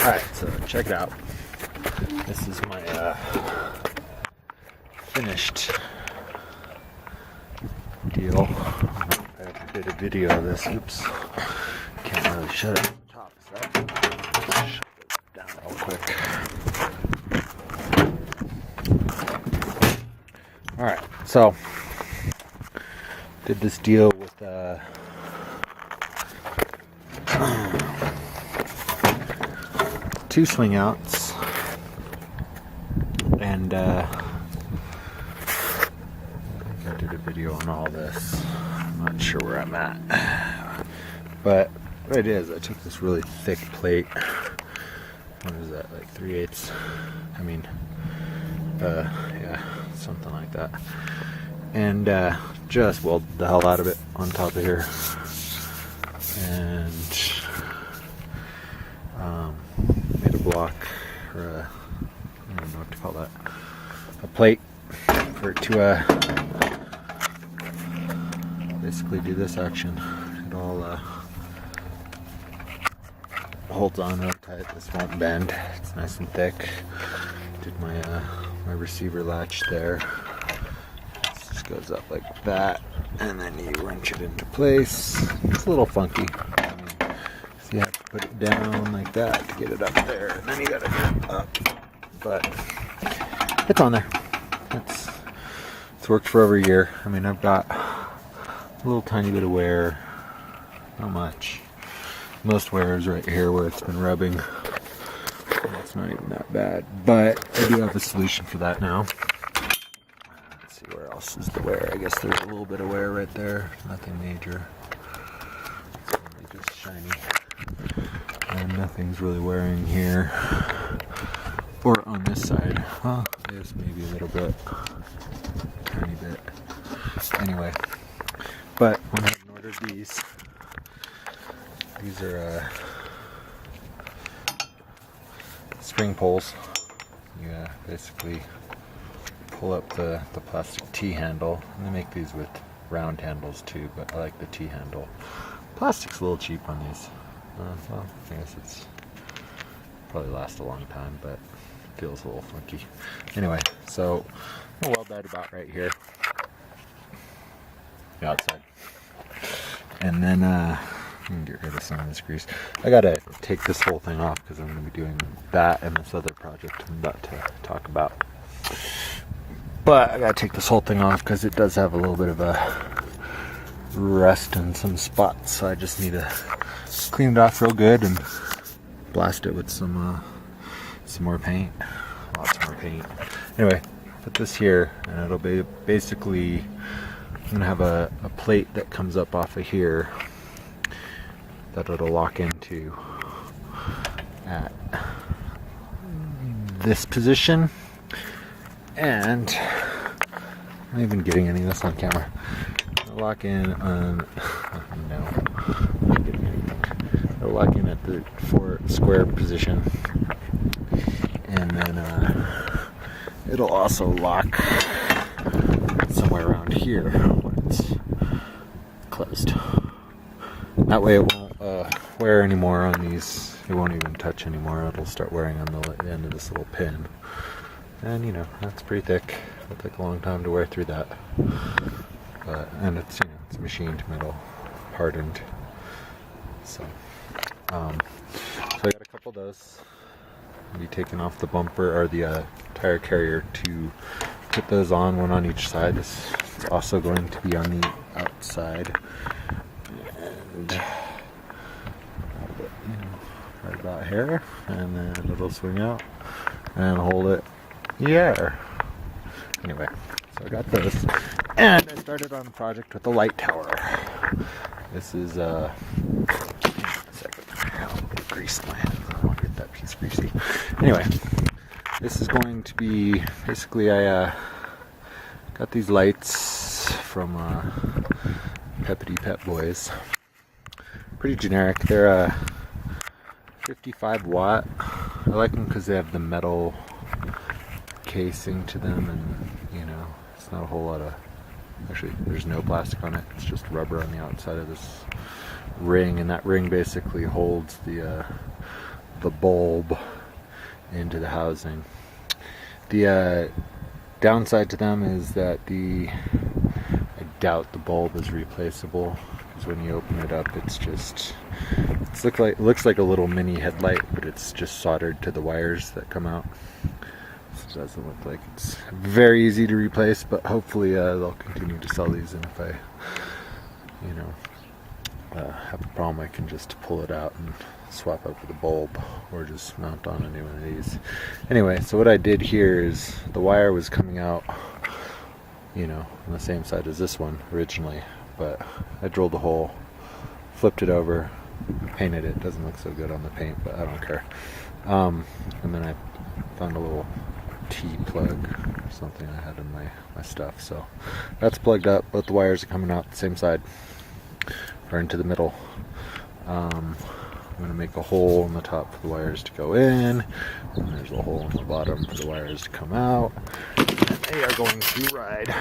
Alright, so check it out. This is my finished deal. I ever did a video of this. Oops. Can't really shut it on the top. So let's shut this down real quick. Alright, so did this deal with two swing outs, and I think I did a video on all this. I'm not sure where I'm at, but what it is, I took this really thick plate. What is that, like 3/8? I mean, yeah, something like that, and just welded the hell out of it on top of here, and made a block, or a, I don't know what to call that, a plate for it to basically do this action. It all holds on really tight. This won't bend. It's nice and thick. Did my my receiver latch there. It just goes up like that, and then you wrench it into place. It's a little funky. So you have to put it down like that to get it up there, and then you gotta get it up. But it's on there. It's worked for over a year. I mean, I've got a little tiny bit of wear, not much. Most wear is right here where it's been rubbing. That's not even that bad, but I do have a solution for that now. Let's see, where else is the wear? I guess there's a little bit of wear right there. Nothing major. It's really just shiny. And nothing's really wearing here or on this side. Well, there's maybe a little bit, tiny bit. Anyway, but I went ahead and ordered these. These are spring poles. You basically pull up the plastic T-handle, and they make these with round handles too, but I like the T-handle. Plastic's a little cheap on these. Well, I guess it's probably last a long time, but it feels a little funky. Anyway, so I'll weld that about right here, the outside, and then I can get rid of some of this grease. I gotta take this whole thing off because I'm gonna be doing that and this other project I'm about to talk about. But I gotta take this whole thing off because it does have a little bit of a rust in some spots, so I just need to clean it off real good and blast it with some more paint, lots more paint. Anyway, put this here, and it'll be basically, I'm gonna have a plate that comes up off of here that it'll lock into at this position, and I'm not even getting any of this on camera. Lock in on, no, I'm not getting anything. It'll lock in at the 4 square position, and then it'll also lock somewhere around here when it's closed. That way it won't wear anymore on these. It won't even touch anymore. It'll start wearing on the end of this little pin, and you know, that's pretty thick. It'll take a long time to wear through that. And it's, you know, it's machined metal, hardened. So I got a couple of those. I'll be taking off the bumper or the tire carrier to put those on, one on each side. This is also going to be on the outside, and right about here, and then it'll swing out and hold it in the air. Anyway, so I got those. And I started on a project with the light tower. This is a second. I'll grease my hand. I don't want to get that piece greasy. Anyway, this is going to be basically, I got these lights from Peppity Pep Boys. Pretty generic. They're 55 watt. I like them because they have the metal casing to them, and you know, it's not a whole lot of. Actually, there's no plastic on it. It's just rubber on the outside of this ring, and that ring basically holds the the bulb into the housing. The downside to them is that I doubt the bulb is replaceable, because when you open it up, it looks like a little mini headlight, but it's just soldered to the wires that come out. So it doesn't look like it's very easy to replace, but hopefully they'll continue to sell these, and if I, have a problem, I can just pull it out and swap out for the bulb, or just mount on a new one of these. Anyway, so what I did here is the wire was coming out, on the same side as this one originally, but I drilled a hole, flipped it over, painted it. Doesn't look so good on the paint, but I don't care. And then I found a little T-plug or something I had in my stuff, so that's plugged up. Both the wires are coming out the same side, or into the middle. I'm going to make a hole in the top for the wires to go in, and there's a hole in the bottom for the wires to come out, and they are going to ride in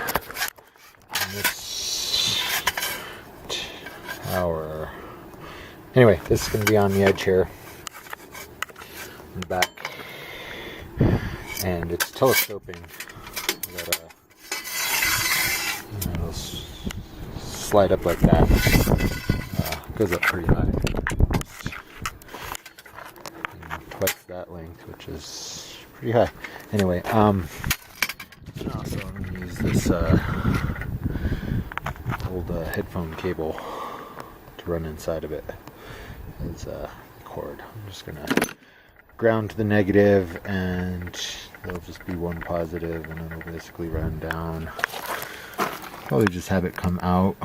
this tower. Anyway, this is going to be on the edge here in the back, and it's telescoping. It'll slide up like that. Goes up pretty high. Twice that length, which is pretty high. Anyway, so I'm going to use this old headphone cable to run inside of it as a cord. I'm just going to ground to the negative, and there'll just be one positive, and it'll basically run down. Probably just have it come out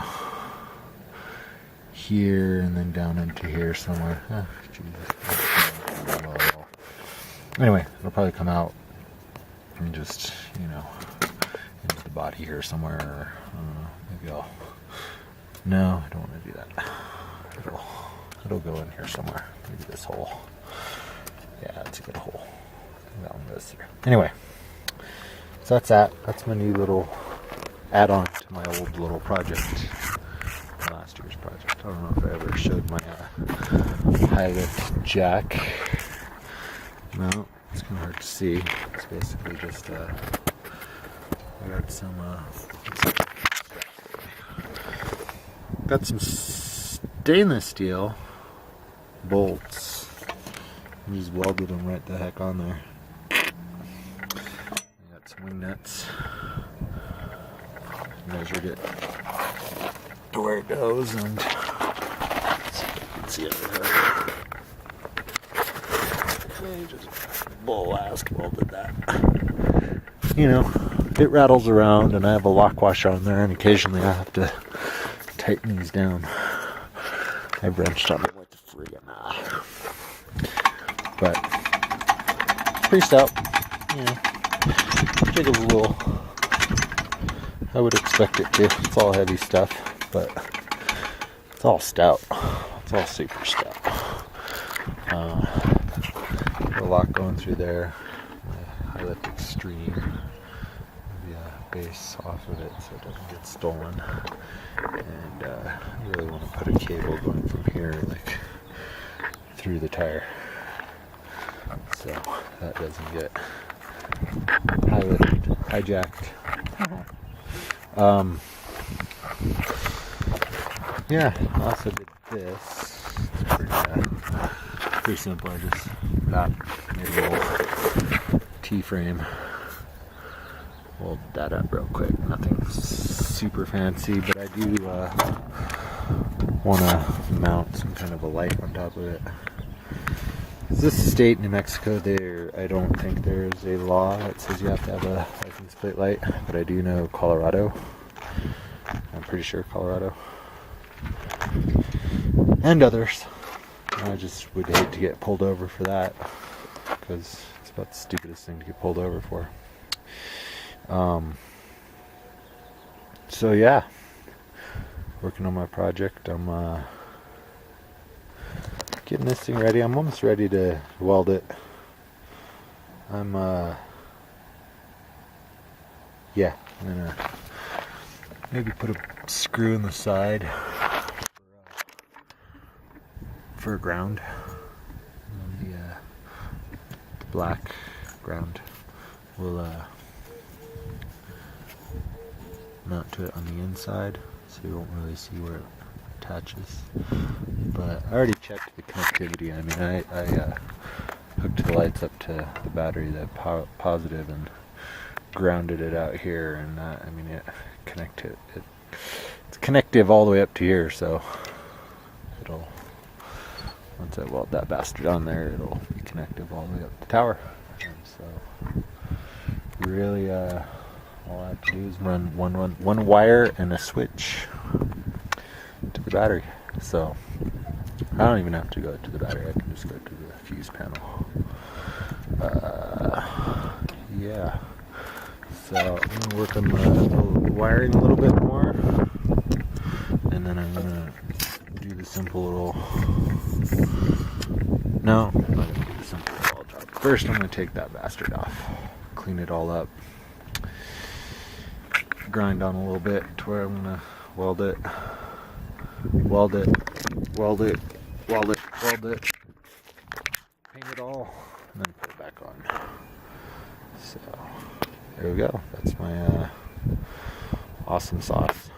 here and then down into here somewhere. Anyway, it'll probably come out and just, into the body here somewhere. Or, maybe no, I don't want to do that. It'll go in here somewhere. Maybe this hole. Yeah, that's a good hole. That one goes through. Anyway, so that's that. That's my new little add-on to my old little project. Last year's project. I don't know if I ever showed my high lift jack. No, it's kind of hard to see. It's basically just I got some stainless steel bolts. I just welded them right the heck on there. I got some wing nuts. Measured it to where it goes, and let's see if you can see it over there. I just bull ass welded that. It rattles around, and I have a lock washer on there, and occasionally I have to tighten these down. I've wrenched on them with the friggin' but pretty stout. Jiggles a little. I would expect it to. It's all heavy stuff, but it's all stout. It's all super stout. Got a lot going through there. High lift extreme. Maybe a base off of it so it doesn't get stolen. And I really want to put a cable going from here, like through the tire, so that doesn't get hijacked. Yeah, I also did this. It's pretty simple. I just made a little T-frame. Welded that up real quick. Nothing super fancy, but I do want to mount some kind of a light on top of it. This state, New Mexico, I don't think there's a law that says you have to have a license plate light, but I do know Colorado. I'm pretty sure Colorado. And others. I just would hate to get pulled over for that, because it's about the stupidest thing to get pulled over for. So yeah, working on my project. I'm getting this thing ready. I'm almost ready to weld it. I'm gonna maybe put a screw in the side for ground. And then black ground. We'll mount to it on the inside, so you won't really see where it attaches. But I already checked the connectivity. I mean, I hooked the lights up to the battery, the positive, and grounded it out here, and I mean, it connected. It's connective all the way up to here, so it'll, once I weld that bastard on there, it'll be connective all the way up the tower. And so really all I have to do is run one wire and a switch to the battery. So I don't even have to go to the battery, I can just go to the fuse panel. Yeah, so I'm going to work on the wiring a little bit more, and then I'm going to do the simple little, no, I'm not going to do the simple wall job. First I'm going to take that bastard off, clean it all up, grind on a little bit to where I'm going to weld it, paint it all, and then put it back on. So there we go. That's my awesome sauce.